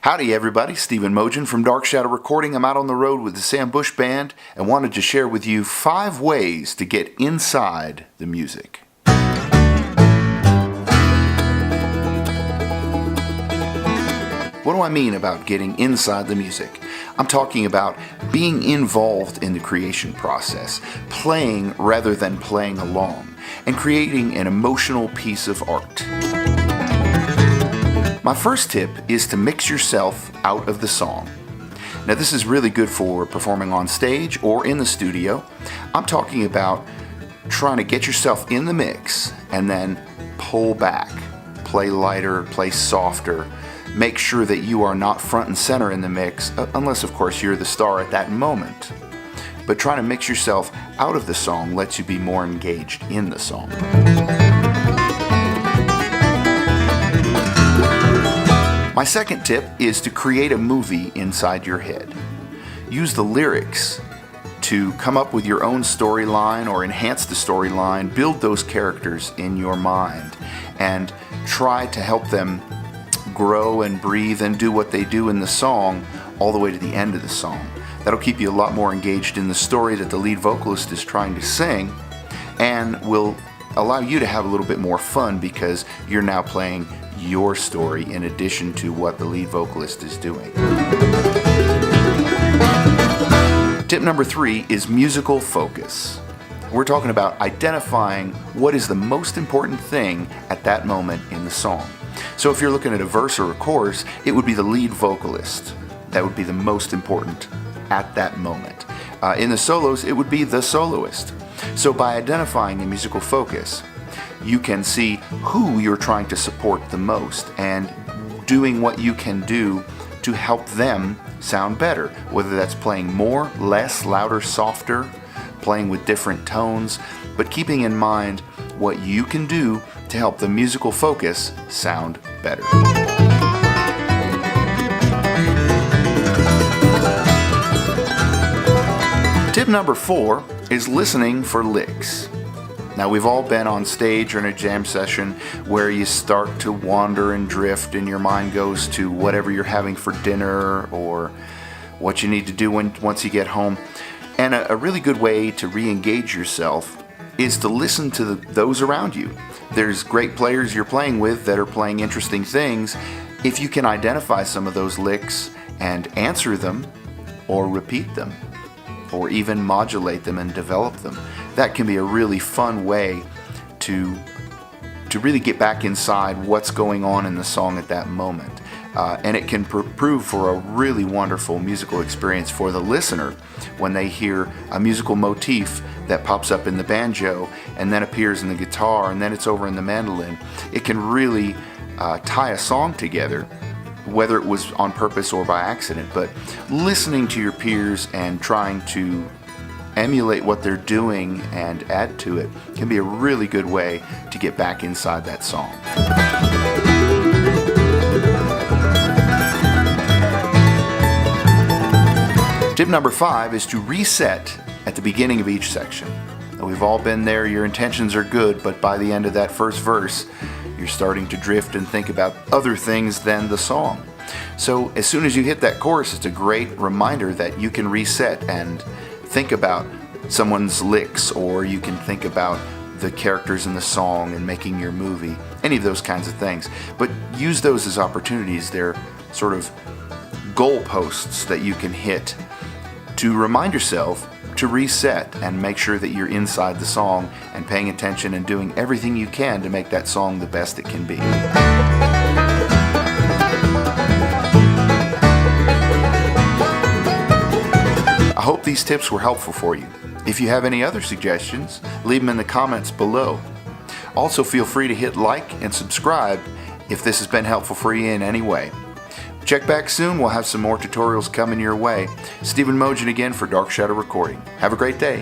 Howdy everybody, Stephen Mogen from Dark Shadow Recording. I'm out on the road with the Sam Bush Band and wanted to share with you 5 ways to get inside the music. What do I mean about getting inside the music? I'm talking about being involved in the creation process, playing rather than playing along, and creating an emotional piece of art. My first tip is to mix yourself out of the song. Now this is really good for performing on stage or in the studio. I'm talking about trying to get yourself in the mix and then pull back, play lighter, play softer. Make sure that you are not front and center in the mix, unless of course you're the star at that moment. But trying to mix yourself out of the song lets you be more engaged in the song. My second tip is to create a movie inside your head. Use the lyrics to come up with your own storyline or enhance the storyline, build those characters in your mind, and try to help them grow and breathe and do what they do in the song all the way to the end of the song. That'll keep you a lot more engaged in the story that the lead vocalist is trying to sing, and will allow you to have a little bit more fun because you're now playing your story in addition to what the lead vocalist is doing. Tip number 3 is musical focus. We're talking about identifying what is the most important thing at that moment in the song. So if you're looking at a verse or a chorus, it would be the lead vocalist. That would be the most important at that moment. In the solos, it would be the soloist. So by identifying the musical focus, you can see who you're trying to support the most and doing what you can do to help them sound better, whether that's playing more, less, louder, softer, playing with different tones, but keeping in mind what you can do to help the musical focus sound better. Tip number 4 is listening for licks. Now we've all been on stage or in a jam session where you start to wander and drift and your mind goes to whatever you're having for dinner or what you need to do once you get home. And a really good way to re-engage yourself is to listen to those around you. There's great players you're playing with that are playing interesting things. If you can identify some of those licks and answer them or repeat them, or even modulate them and develop them, that can be a really fun way to really get back inside what's going on in the song at that moment. And it can prove for a really wonderful musical experience for the listener when they hear a musical motif that pops up in the banjo and then appears in the guitar and then it's over in the mandolin. It can really tie a song together, whether it was on purpose or by accident. But listening to your peers and trying to emulate what they're doing and add to it can be a really good way to get back inside that song. Tip number 5 is to reset at the beginning of each section. Now, we've all been there, your intentions are good, but by the end of that first verse, you're starting to drift and think about other things than the song. So as soon as you hit that chorus, it's a great reminder that you can reset and think about someone's licks, or you can think about the characters in the song and making your movie, any of those kinds of things. But use those as opportunities. They're sort of goalposts that you can hit to remind yourself to reset and make sure that you're inside the song and paying attention and doing everything you can to make that song the best it can be. I hope these tips were helpful for you. If you have any other suggestions, leave them in the comments below. Also feel free to hit like and subscribe if this has been helpful for you in any way. Check back soon, we'll have some more tutorials coming your way. Stephen Mogen again for Dark Shadow Recording. Have a great day.